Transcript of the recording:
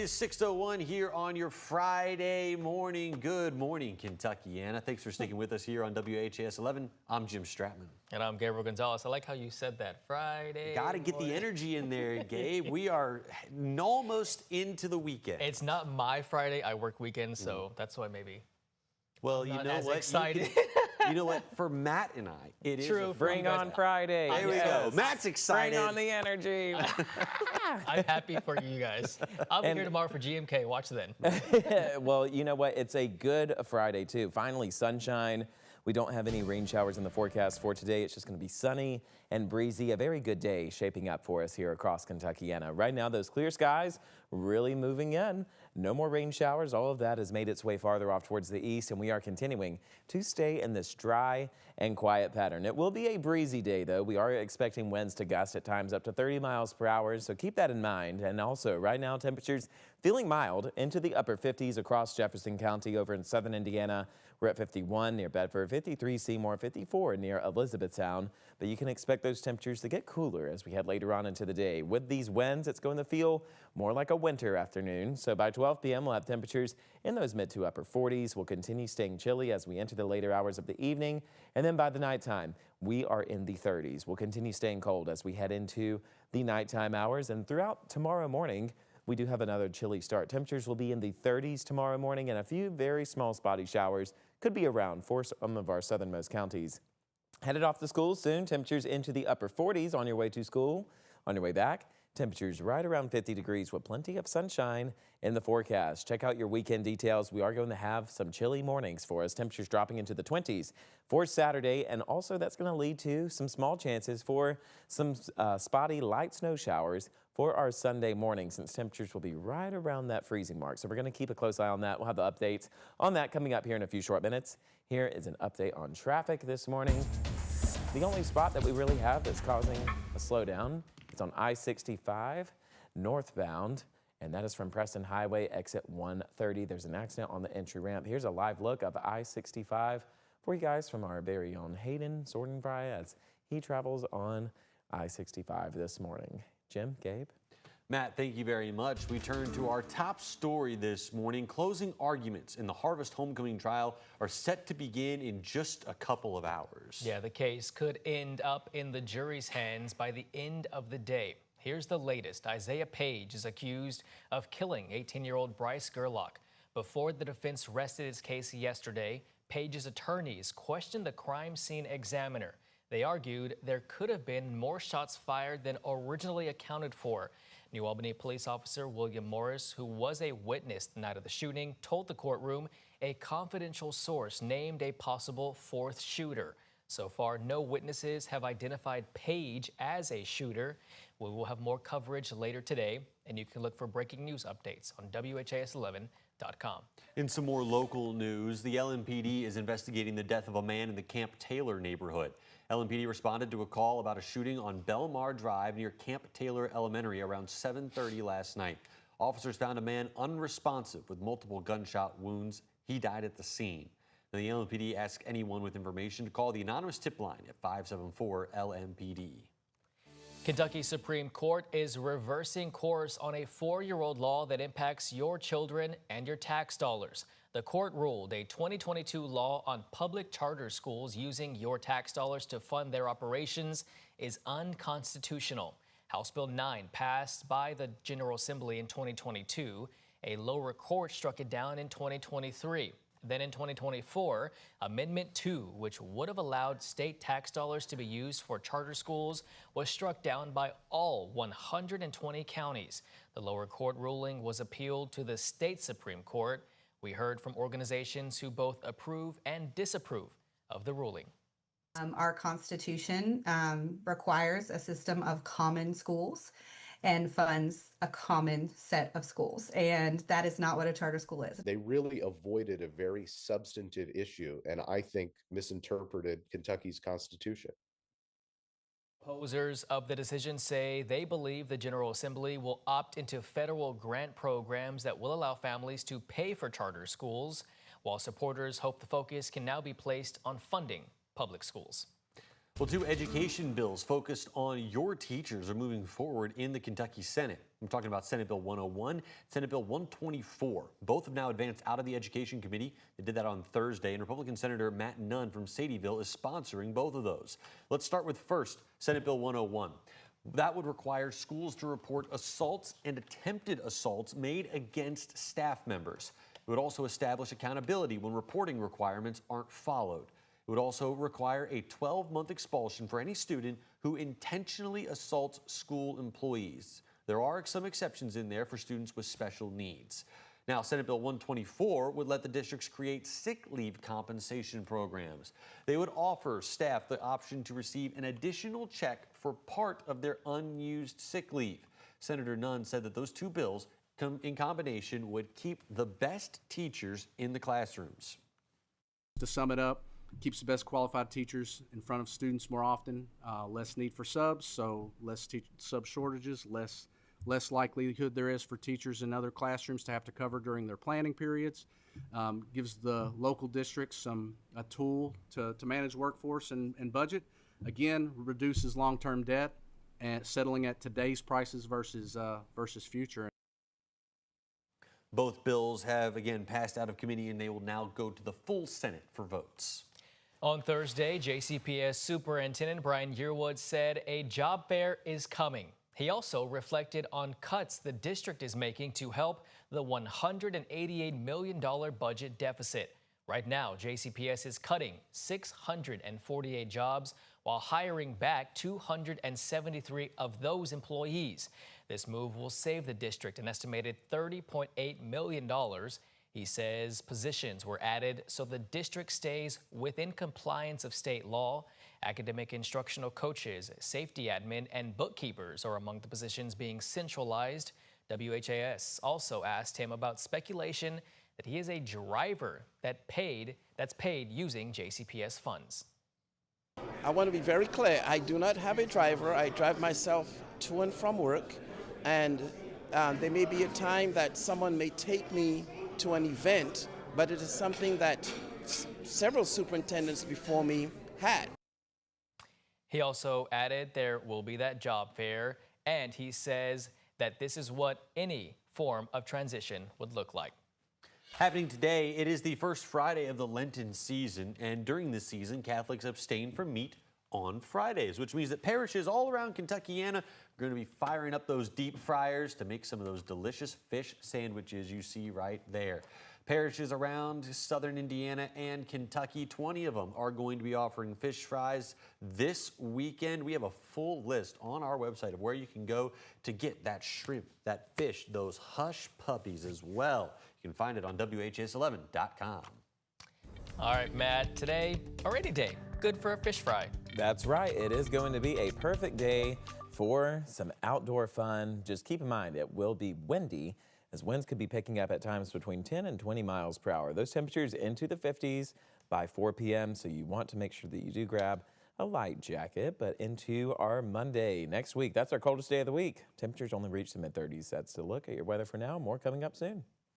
is 6:01 here on your Friday morning. Good morning, Kentuckiana. Thanks for sticking with us here on WHAS11. I'm Jim Stratman. And I'm Gabriel Gonzalez. I like how you said that. Friday. Got to get the energy in there, Gabe. We are almost into the weekend. It's not my Friday. I work weekends, so that's why maybe. Well, I'm you not know as what? excited. You know what? For Matt and I, it is True. Bring on Friday. There we go. Matt's excited. Bring on the energy. I'm happy for you guys. I'll be here tomorrow for GMK. Watch then. Well, you know what? It's a good Friday, too. Finally, sunshine. We don't have any rain showers in the forecast for today. It's just going to be sunny and breezy. A very good day shaping up for us here across Kentuckiana. Right now, those clear skies really moving in. No more rain showers. All of that has made its way farther off towards the east, and we are continuing to stay in this dry and quiet pattern. It will be a breezy day, though. We are expecting winds to gust at times up to 30 miles per hour, so keep that in mind. And also, right now, temperatures feeling mild into the upper 50s across Jefferson County over in southern Indiana. We're at 51 near Bedford, 53 Seymour, 54 near Elizabethtown. But you can expect those temperatures to get cooler as we head later on into the day. With these winds, it's going to feel more like a winter afternoon. So by 12 p.m., we'll have temperatures in those mid to upper 40s. We'll continue staying chilly as we enter the later hours of the evening. And then by the nighttime, we are in the 30s. We'll continue staying cold as we head into the nighttime hours. And throughout tomorrow morning, we do have another chilly start. Temperatures will be in the 30s tomorrow morning, and a few very small spotty showers could be around for some of our southernmost counties. Headed off to school soon, temperatures into the upper 40s on your way to school. On your way back, temperatures right around 50 degrees with plenty of sunshine in the forecast. Check out your weekend details. We are going to have some chilly mornings for us. Temperatures dropping into the 20s for Saturday, and also that's going to lead to some small chances for some spotty light snow showers for our Sunday morning, since temperatures will be right around that freezing mark. So we're going to keep a close eye on that. We'll have the updates on that coming up here in a few short minutes. Here is an update on traffic this morning. The only spot that we really have that's causing a slowdown is on I-65 northbound, and that is from Preston Highway, exit 130. There's an accident on the entry ramp. Here's a live look of I-65 for you guys from our very own Hayden Sordenfry as he travels on I-65 this morning. Jim, Gabe? Matt, thank you very much. We turn to our top story this morning. Closing arguments in the Harvest homecoming trial are set to begin in just a couple of hours. Yeah, the case could end up in the jury's hands by the end of the day. Here's the latest. Isaiah Page is accused of killing 18-year-old Bryce Gerlach. Before the defense rested its case yesterday, Page's attorneys questioned the crime scene examiner. They argued there could have been more shots fired than originally accounted for. New Albany police officer William Morris, who was a witness the night of the shooting, told the courtroom a confidential source named a possible fourth shooter. So far, no witnesses have identified Page as a shooter. We will have more coverage later today, and you can look for breaking news updates on WHAS11.com. In some more local news, the LMPD is investigating the death of a man in the Camp Taylor neighborhood. LMPD responded to a call about a shooting on Belmar Drive near Camp Taylor Elementary around 7:30 last night. Officers found a man unresponsive with multiple gunshot wounds. He died at the scene. Now, the LMPD asks anyone with information to call the anonymous tip line at 574-LMPD. Kentucky Supreme Court is reversing course on a 4-year-old law that impacts your children and your tax dollars. The court ruled a 2022 law on public charter schools using your tax dollars to fund their operations is unconstitutional. House Bill 9 passed by the General Assembly in 2022. A lower court struck it down in 2023. Then in 2024, Amendment 2, which would have allowed state tax dollars to be used for charter schools, was struck down by all 120 counties. The lower court ruling was appealed to the state Supreme Court. We heard from organizations who both approve and disapprove of the ruling. Our Constitution requires a system of common schools and funds a common set of schools. And that is not what a charter school is. They really avoided a very substantive issue and I think misinterpreted Kentucky's Constitution. Opposers of the decision say they believe the General Assembly will opt into federal grant programs that will allow families to pay for charter schools, while supporters hope the focus can now be placed on funding public schools. Well, two education bills focused on your teachers are moving forward in the Kentucky Senate. I'm talking about Senate Bill 101, Senate Bill 124. Both have now advanced out of the Education Committee. They did that on Thursday, and Republican Senator Matt Nunn from Sadieville is sponsoring both of those. Let's start with first, Senate Bill 101. That would require schools to report assaults and attempted assaults made against staff members. It would also establish accountability when reporting requirements aren't followed. It would also require a 12-month expulsion for any student who intentionally assaults school employees. There are some exceptions in there for students with special needs. Now, Senate Bill 124 would let the districts create sick leave compensation programs. They would offer staff the option to receive an additional check for part of their unused sick leave. Senator Nunn said that those two bills in combination would keep the best teachers in the classrooms. To sum it up, keeps the best qualified teachers in front of students more often, less need for subs, so less sub shortages, less likelihood there is for teachers in other classrooms to have to cover during their planning periods. Gives the local districts a tool to manage workforce and budget. Again, reduces long-term debt and settling at today's prices versus future. Both bills have again passed out of committee, and they will now go to the full Senate for votes. On Thursday, JCPS Superintendent Brian Yearwood said a job fair is coming. He also reflected on cuts the district is making to help the $188 million budget deficit. Right now, JCPS is cutting 648 jobs while hiring back 273 of those employees. This move will save the district an estimated $30.8 million. He says positions were added so the district stays within compliance of state law. Academic instructional coaches, safety admin, and bookkeepers are among the positions being centralized. WHAS also asked him about speculation that he is a driver that's paid using JCPS funds. I want to be very clear. I do not have a driver. I drive myself to and from work, and there may be a time that someone may take me to an event, but it is something that several superintendents before me had. He also added there will be that job fair, and he says that this is what any form of transition would look like. Happening today, it is the first Friday of the Lenten season, and during this season, Catholics abstain from meat on Fridays, which means that parishes all around Kentuckiana are going to be firing up those deep fryers to make some of those delicious fish sandwiches you see right there. Parishes around southern Indiana and Kentucky, 20 of them are going to be offering fish fries this weekend. We have a full list on our website of where you can go to get that shrimp, that fish, those hush puppies as well. You can find it on WHAS11.com. All right, Matt, today, a rainy day. Good for a fish fry. That's right. It is going to be a perfect day for some outdoor fun. Just keep in mind it will be windy, as winds could be picking up at times between 10 and 20 miles per hour. Those temperatures into the 50s by 4 p.m., so you want to make sure that you do grab a light jacket. But into our Monday next week, that's our coldest day of the week. Temperatures only reach the mid-30s. That's a look at your weather for now. More coming up soon.